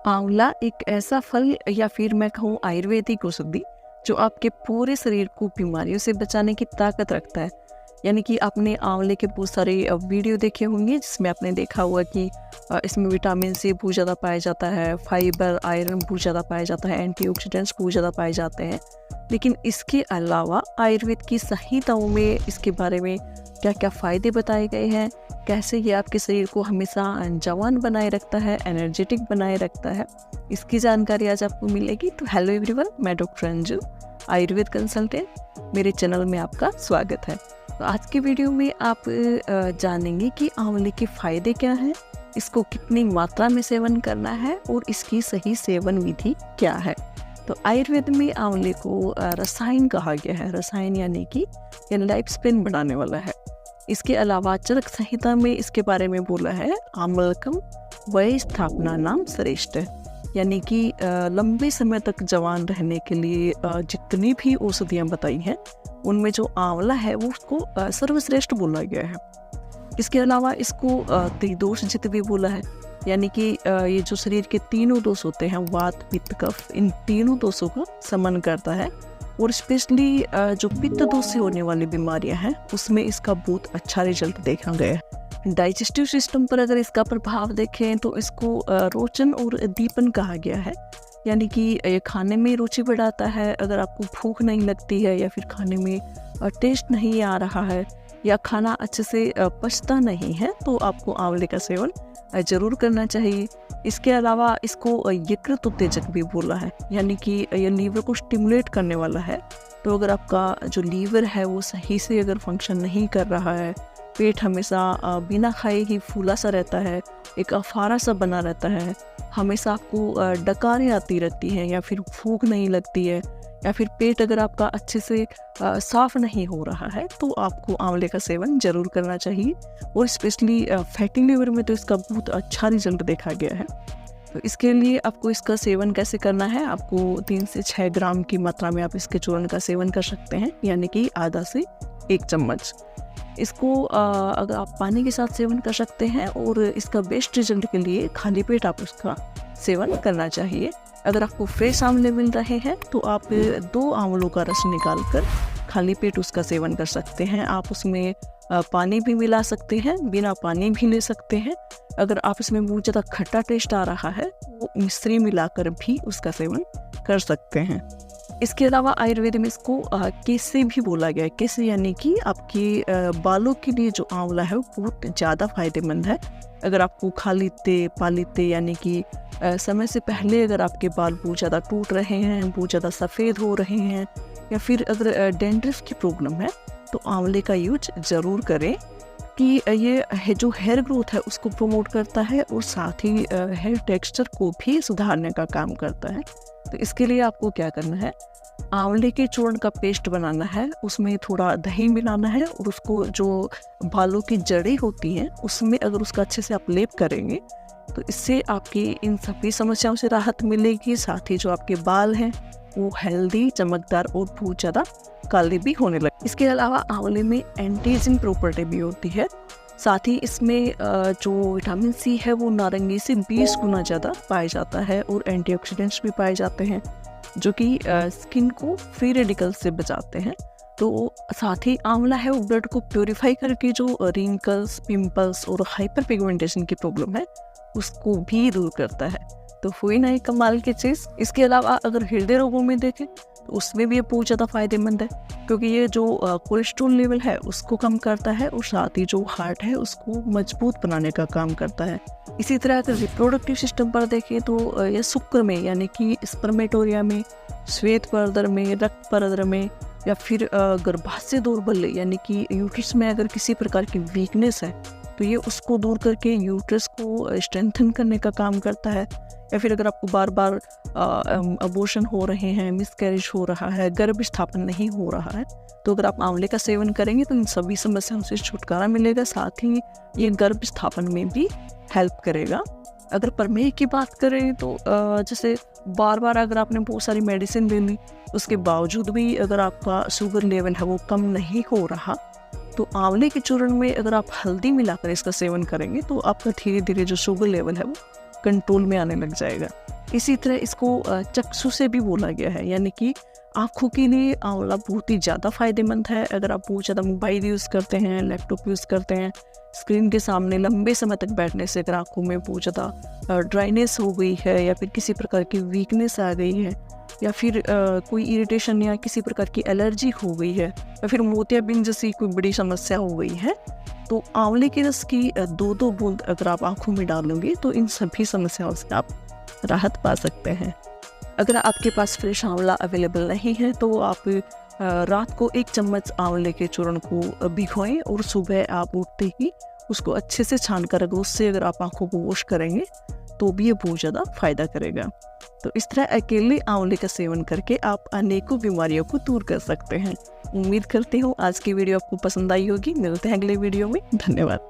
आंवला एक ऐसा फल या फिर मैं कहूँ आयुर्वेदिक औषधि जो आपके पूरे शरीर को बीमारियों से बचाने की ताकत रखता है। यानी कि आपने आंवले के बहुत सारे वीडियो देखे होंगे जिसमें आपने देखा हुआ कि इसमें विटामिन सी बहुत ज़्यादा पाया जाता है, फाइबर, आयरन बहुत ज़्यादा पाया जाता है, एंटीऑक्सीडेंट्स बहुत ज़्यादा पाए जाते हैं। लेकिन इसके अलावा आयुर्वेद की संहिताओं में इसके बारे में क्या क्या फ़ायदे बताए गए हैं, कैसे ये आपके शरीर को हमेशा जवान बनाए रखता है, एनर्जेटिक बनाए रखता है, इसकी जानकारी आज आपको मिलेगी। तो हेलो एवरीवन, मैं डॉक्टर अंजू, आयुर्वेद कंसल्टेंट। मेरे चैनल में आपका स्वागत है। तो आज की वीडियो में आप जानेंगे कि आंवले के फ़ायदे क्या हैं, इसको कितनी मात्रा में सेवन करना है और इसकी सही सेवन विधि क्या है। तो आयुर्वेद में आंवले को रसायन कहा गया है। रसायन यानी कि ये लाइफ स्पेन बढ़ाने वाला है। इसके अलावा चरक संहिता में इसके बारे में बोला है, आम्लकम वय स्थापना नाम श्रेष्ठ, यानी कि लंबे समय तक जवान रहने के लिए जितनी भी औषधियाँ बताई हैं उनमें जो आंवला है वो उसको सर्वश्रेष्ठ बोला गया है। इसके अलावा इसको त्रिदोष जित भी बोला है, यानी कि ये जो शरीर के तीनों दोष होते हैं, वात, पित्त, कफ, इन तीनों दोषों का समन करता है। और स्पेशली जो पित्त दोष से होने वाली बीमारियां हैं उसमें इसका बहुत अच्छा रिजल्ट देखा गया है। डाइजेस्टिव सिस्टम पर अगर इसका प्रभाव देखें तो इसको रोचन और दीपन कहा गया है, यानी कि ये खाने में रुचि बढ़ाता है। अगर आपको भूख नहीं लगती है या फिर खाने में टेस्ट नहीं आ रहा है या खाना अच्छे से पचता नहीं है तो आपको आंवले का सेवन ज़रूर करना चाहिए। इसके अलावा इसको यकृत उत्तेजक भी बोला है, यानी कि ये लीवर को स्टिमुलेट करने वाला है। तो अगर आपका जो लीवर है वो सही से अगर फंक्शन नहीं कर रहा है, पेट हमेशा बिना खाए ही फूला सा रहता है, एक अफारा सा बना रहता है, हमेशा आपको डकारें आती रहती हैं या फिर भूख नहीं लगती है, या फिर पेट अगर आपका अच्छे से साफ़ नहीं हो रहा है तो आपको आंवले का सेवन ज़रूर करना चाहिए। और स्पेशली फैटी लिवर में तो इसका बहुत अच्छा रिजल्ट देखा गया है। तो इसके लिए आपको इसका सेवन कैसे करना है, आपको 3 से 6 ग्राम की मात्रा में आप इसके चूर्ण का सेवन कर सकते हैं, यानी कि आधा से 1 चम्मच। इसको अगर आप पानी के साथ सेवन कर सकते हैं और इसका बेस्ट रिजल्ट के लिए खाली पेट आप उसका सेवन करना चाहिए। अगर आपको फ्रेश आंवले मिल रहे हैं तो आप 2 आंवलों का रस निकाल कर खाली पेट उसका सेवन कर सकते हैं। आप उसमें पानी भी मिला सकते हैं, बिना पानी भी ले सकते हैं। अगर आप इसमें बहुत ज़्यादा खट्टा टेस्ट आ रहा है वो मिश्री मिलाकर भी उसका सेवन कर सकते हैं। इसके अलावा आयुर्वेद में इसको केसे भी बोला गया है। केसे यानी कि आपके बालों के लिए जो आंवला है वो बहुत ज़्यादा फायदेमंद है। अगर आपको खालित्ते, पालित्ते यानी कि समय से पहले अगर आपके बाल बहुत ज़्यादा टूट रहे हैं, बहुत ज़्यादा सफ़ेद हो रहे हैं, या फिर अगर डैंड्रफ की प्रॉब्लम है तो आंवले का यूज ज़रूर करें कि ये जो हेयर ग्रोथ है उसको प्रमोट करता है और साथ ही हेयर टेक्सचर को भी सुधारने का काम करता है। तो इसके लिए आपको क्या करना है, आंवले के चूर्ण का पेस्ट बनाना है, उसमें थोड़ा दही मिलाना है और उसको जो बालों की जड़ें होती हैं उसमें अगर उसका अच्छे से आप लेप करेंगे तो इससे आपकी इन सभी समस्याओं से राहत मिलेगी। साथ ही जो आपके बाल हैं वो हेल्दी, चमकदार और बहुत ज़्यादा काले भी होने लगे। इसके अलावा आंवले में एंटी एजिंग प्रॉपर्टी भी होती है। साथ ही इसमें जो विटामिन सी है वो नारंगी से 20 गुना ज़्यादा पाया जाता है और एंटीऑक्सीडेंट्स भी पाए जाते हैं जो कि स्किन को फ्री रेडिकल से बचाते हैं। तो साथ ही आंवला है वो ब्लड को प्योरीफाई करके जो रिंकल्स, पिंपल्स और हाइपर पिगमेंटेशन की प्रॉब्लम है उसको भी दूर करता है। तो हुई ना एक कमाल की चीज़। इसके अलावा अगर हृदय रोगों में देखें तो उसमें भी ये बहुत ज़्यादा फायदेमंद है, क्योंकि ये जो कोलेस्ट्रॉल लेवल है उसको कम करता है और साथ ही जो हार्ट है उसको मजबूत बनाने का काम करता है। इसी तरह अगर रिप्रोडक्टिव सिस्टम पर देखें तो यह शुक्र में यानी कि स्पर्मेटोरिया में, श्वेत परदर में, रक्त परदर में, या फिर गर्भाशय दौर्बल्य यानी कि यूट्रस में अगर किसी प्रकार की वीकनेस है तो ये उसको दूर करके यूट्रस को स्ट्रेंथन करने का काम करता है। या फिर अगर आपको बार बार अबॉर्शन हो रहे हैं, मिसकैरेज हो रहा है, गर्भ स्थापन नहीं हो रहा है, तो अगर आप आंवले का सेवन करेंगे तो इन सभी समस्याओं से छुटकारा मिलेगा। साथ ही ये गर्भ स्थापन में भी हेल्प करेगा। अगर प्रमेह की बात करें तो जैसे बार बार अगर आपने बहुत सारी मेडिसिन ले ली उसके बावजूद भी अगर आपका शुगर लेवल है वो कम नहीं हो रहा तो आंवले के चूर्ण में अगर आप हल्दी मिलाकर इसका सेवन करेंगे तो आपका धीरे धीरे जो शुगर लेवल है वो कंट्रोल में आने लग जाएगा। इसी तरह इसको चक्षु से भी बोला गया है, यानी कि आँखों के लिए आंवला बहुत ही ज़्यादा फ़ायदेमंद है। अगर आप बहुत ज़्यादा मोबाइल यूज़ करते हैं, लैपटॉप यूज़ करते हैं, स्क्रीन के सामने लंबे समय तक बैठने से अगर आँखों में बहुत ज़्यादा ड्राइनेस हो गई है, या फिर किसी प्रकार की वीकनेस आ गई है, या फिर कोई इरिटेशन या किसी प्रकार की एलर्जी हो गई है, या फिर मोतियाबिंद जैसी कोई बड़ी समस्या हो गई है, तो आंवले के रस की 2-2 बूंद अगर आप आँखों में डालोगे तो इन सभी समस्याओं से आप राहत पा सकते हैं। अगर आपके पास फ्रेश आंवला अवेलेबल नहीं है तो आप रात को 1 चम्मच आंवले के चूर्ण को भिगोएं और सुबह आप उठते ही उसको अच्छे से छान कर अगर उससे अगर आप आँखों को वॉश करेंगे तो भी ये बहुत ज़्यादा फ़ायदा करेगा। तो इस तरह अकेले आंवले का सेवन करके आप अनेकों बीमारियों को दूर कर सकते हैं। उम्मीद करती हूँ आज की वीडियो आपको पसंद आई होगी। मिलते हैं अगले वीडियो में। धन्यवाद।